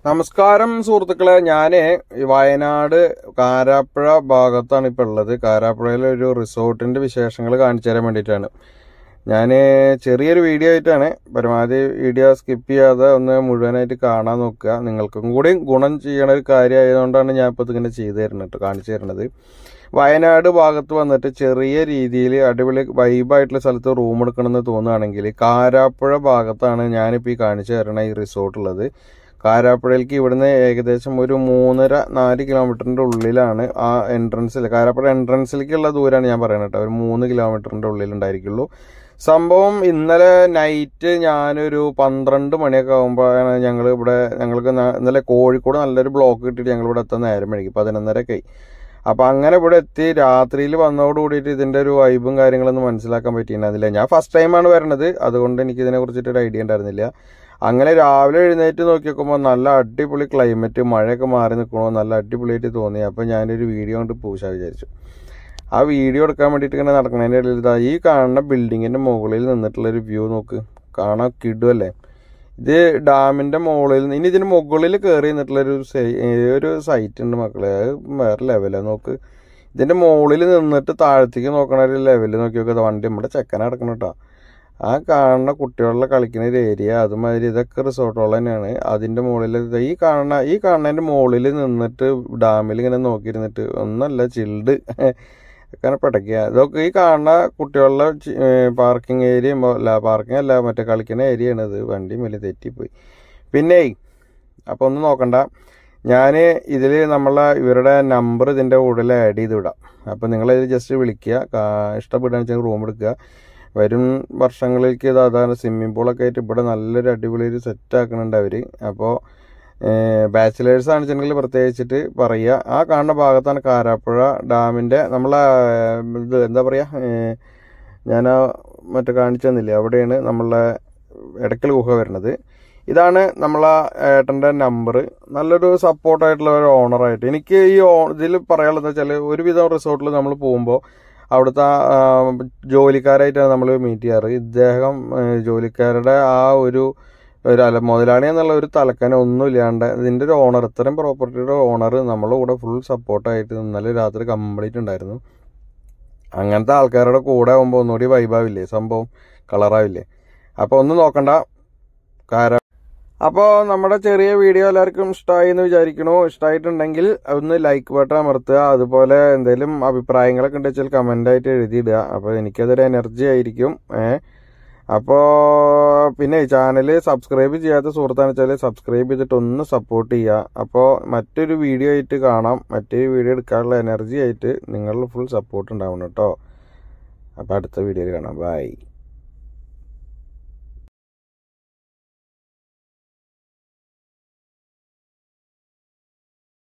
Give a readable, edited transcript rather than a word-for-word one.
നമസ്കാരം സുഹൃത്തുക്കളെ, ഞാൻ വയനാട് കാരാപ്പുഴ ഭാഗത്താണ് ഇപ്പോൾ ഉള്ളത്. കാരാപ്പുഴയിലെ ഒരു റിസോർട്ടിൻ്റെ വിശേഷങ്ങൾ കാണിച്ചു തരാൻ വേണ്ടിയിട്ടാണ്. ഞാൻ ചെറിയൊരു വീഡിയോ ആയിട്ടാണ്, പരമാവധി വീഡിയോ സ്കിപ്പ് ചെയ്യാതെ ഒന്ന് മുഴുവനായിട്ട് കാണാൻ നോക്കുക. നിങ്ങൾക്കും കൂടി ഗുണം ചെയ്യണ ഒരു കാര്യമായതുകൊണ്ടാണ് ഞാൻ ഇപ്പോൾ ഇതിങ്ങനെ ചെയ്തു തരുന്നത്, കാണിച്ചു തരുന്നത്. വയനാട് ഭാഗത്ത് വന്നിട്ട് ചെറിയ രീതിയിൽ അടിപൊളി വൈബായിട്ടുള്ള സ്ഥലത്ത് റൂം എടുക്കണമെന്ന് തോന്നുകയാണെങ്കിൽ കാരാപ്പുഴ ഭാഗത്താണ് ഞാനിപ്പോൾ ഈ കാണിച്ചു തരണ ഈ റിസോർട്ടുള്ളത്. കാരാപ്പുഴയിലേക്ക് ഇവിടുന്ന് ഏകദേശം ഒരു 3.5-4 കിലോമീറ്ററിൻ്റെ ഉള്ളിലാണ് ആ എൻട്രൻസിൽ, കാരാപ്പുഴ എൻട്രൻസിലേക്കുള്ള ദൂരമാണ് ഞാൻ പറയുന്നത് കേട്ടോ. ഒരു 3 കിലോമീറ്ററിൻ്റെ ഉള്ളിലുണ്ടായിരിക്കുള്ളൂ. സംഭവം ഇന്നലെ നൈറ്റ് ഞാനൊരു 12 മണിയൊക്കെ ആകുമ്പോഴാണ് ഞങ്ങൾക്ക് ഇന്നലെ കോഴിക്കോട് നല്ലൊരു ബ്ലോക്ക് കിട്ടിയിട്ട് ഞങ്ങളിവിടെ എത്താൻ നേരം വൈകി, 11:30 അപ്പോൾ അങ്ങനെ ഇവിടെ എത്തി. രാത്രിയിൽ വന്നതോട് കൂടിയിട്ട് ഇതിൻ്റെ ഒരു വൈബും കാര്യങ്ങളൊന്നും മനസ്സിലാക്കാൻ പറ്റിയിട്ടുണ്ടായിരുന്നില്ല. ഞാൻ ഫസ്റ്റ് ടൈമാണ് വരണത്, അതുകൊണ്ട് എനിക്ക് ഇതിനെ കുറിച്ചിട്ടൊരു ഐഡിയ ഉണ്ടായിരുന്നില്ല. അങ്ങനെ രാവിലെ എഴുന്നേറ്റ് നോക്കി നോക്കുമ്പോൾ നല്ല അടിപൊളി ക്ലൈമറ്റ്, മഴയൊക്കെ മാറി നിൽക്കണോ, നല്ല അടിപൊളിയായിട്ട് തോന്നി. അപ്പോൾ ഞാനൊരു വീഡിയോ കൊണ്ട് പൂശാൻ വിചാരിച്ചു. ആ വീഡിയോ എടുക്കാൻ വേണ്ടിയിട്ട് ഇങ്ങനെ നടക്കുന്നതിൻ്റെ ഇടയിൽ ഈ കാണുന്ന ബിൽഡിങ്ങിൻ്റെ മുകളിൽ നിന്നിട്ടുള്ളൊരു വ്യൂ നോക്ക്, കാണാൻ കിടുമല്ലേ. ഇത് ഡാമിൻ്റെ മുകളിൽ, ഇനി ഇതിന് മുകളിൽ കയറി നിന്നിട്ടുള്ളൊരു സൈറ്റ് ഉണ്ട് മക്കളെ, അത് വേറെ ലെവലാണ്. നോക്ക്, ഇതിൻ്റെ മുകളിൽ നിന്നിട്ട് താഴത്തേക്ക് നോക്കണ ഒരു ലെവലിൽ നോക്കി നോക്കുക. വണ്ടി നമ്മുടെ ചെക്കനെ അടക്കണം കേട്ടോ. ആ കാണുന്ന കുട്ടികളുടെ കളിക്കുന്ന ഒരു ഏരിയ, അതുമാതിരി ഇതൊക്കെ റിസോർട്ടുകൾ തന്നെയാണ്. അതിൻ്റെ മുകളിൽ ഈ കാണുന്നതിൻ്റെ മുകളിൽ നിന്നിട്ട് ഡാമിൽ ഇങ്ങനെ നോക്കിയിരുന്നിട്ട് ഒന്നല്ല ചിൽഡ് അങ്ങനെ പടയ്ക്കുക. ഇതൊക്കെ ഈ കാണുന്ന കുട്ടികളുടെ പാർക്കിംഗ് ഏരിയ പാർക്കിംഗ് അല്ല, മറ്റേ കളിക്കുന്ന ഏരിയയാണ്. ഇത് വണ്ടി മേലെ തെറ്റിപ്പോയി. പിന്നെ അപ്പോൾ ഒന്നും നോക്കണ്ട, ഞാൻ ഇതിൽ ഇവരുടെ നമ്പർ ഇതിൻ്റെ കൂടെ ആഡ് ചെയ്ത് വിടാം. അപ്പോൾ നിങ്ങളിത് ജസ്റ്റ് വിളിക്കുക, ഇഷ്ടപ്പെടുകയാണെന്ന് വെച്ചാൽ റൂം എടുക്കുക. വരും വർഷങ്ങളിലേക്ക് അതാണ് സ്വിമ്മിംഗ് പൂളൊക്കെ ആയിട്ട് ഇവിടെ നല്ലൊരു അടിപൊളി ഒരു സെറ്റ് ആക്കുന്നുണ്ട് അവർ. അപ്പോൾ ബാച്ചിലേഴ്സ് ആണെന്നുണ്ടെങ്കിൽ പ്രത്യേകിച്ചിട്ട് പറയുക. ആ കാണുന്ന ഭാഗത്താണ് കാരാപ്പുഴ ഡാമിൻ്റെ ഇത് എന്താ പറയുക, ഞാൻ മറ്റേ കാണിച്ചു തന്നില്ലേ, അവിടെയാണ് നമ്മളെ എടക്കൽ ഗുഹ വരുന്നത്. ഇതാണ് നമ്മളെ ഏട്ടൻ്റെ നമ്പർ. നല്ലൊരു സപ്പോർട്ടായിട്ടുള്ള ഒരു ഓണറായിട്ട് എനിക്ക് ഇതിൽ പറയാനുള്ളത് വെച്ചാൽ, ഒരുവിധം റിസോർട്ടിൽ നമ്മൾ പോകുമ്പോൾ അവിടുത്തെ ജോലിക്കാരായിട്ടാണ് നമ്മൾ മീറ്റ് ചെയ്യാറ്. ഇദ്ദേഹം ജോലിക്കാരുടെ ആ ഒരു മുതലാളി എന്നുള്ള ഒരു തലക്കന ഒന്നും ഇല്ലാണ്ട് ഇതിൻ്റെ ഒരു ഓണർ, ഇത്രയും പ്രോപ്പർട്ടിയുടെ ഓണർ നമ്മളെ കൂടെ ഫുൾ സപ്പോർട്ടായിട്ട് ഇന്നലെ രാത്രി കംപ്ലീറ്റ് ഉണ്ടായിരുന്നു. അങ്ങനത്തെ ആൾക്കാരുടെ കൂടെ ആകുമ്പോൾ ഒന്നുകൂടി വൈബാവില്ലേ, സംഭവം കളറാവില്ലേ. അപ്പോൾ ഒന്നും നോക്കണ്ട. അപ്പോൾ നമ്മുടെ ചെറിയ വീഡിയോ എല്ലാവർക്കും ഇഷ്ടമായി എന്ന് വിചാരിക്കണു. ഇഷ്ടമായിട്ടുണ്ടെങ്കിൽ ഒന്ന് ലൈക്ക് ബട്ടൺ അമർത്തുക. അതുപോലെ എന്തെങ്കിലും അഭിപ്രായങ്ങളൊക്കെ ഉണ്ടെങ്കിൽ കമൻ്റായിട്ട് എഴുതിയിടുക. അപ്പോൾ എനിക്കതൊരു എനർജി ആയിരിക്കും. അപ്പോൾ പിന്നെ ചാനൽ സബ്സ്ക്രൈബ് ചെയ്യാത്ത സുഹൃത്താണെന്ന് വെച്ചാൽ സബ്സ്ക്രൈബ് ചെയ്തിട്ട് ഒന്ന് സപ്പോർട്ട് ചെയ്യുക. അപ്പോൾ മറ്റൊരു വീഡിയോ ആയിട്ട് കാണാം. മറ്റൊരു വീഡിയോ എടുക്കാനുള്ള എനർജി ആയിട്ട് നിങ്ങളുടെ ഫുൾ സപ്പോർട്ട് ഉണ്ടാവണം കേട്ടോ. അപ്പോൾ അടുത്ത വീഡിയോയിൽ കാണാം. ബൈ.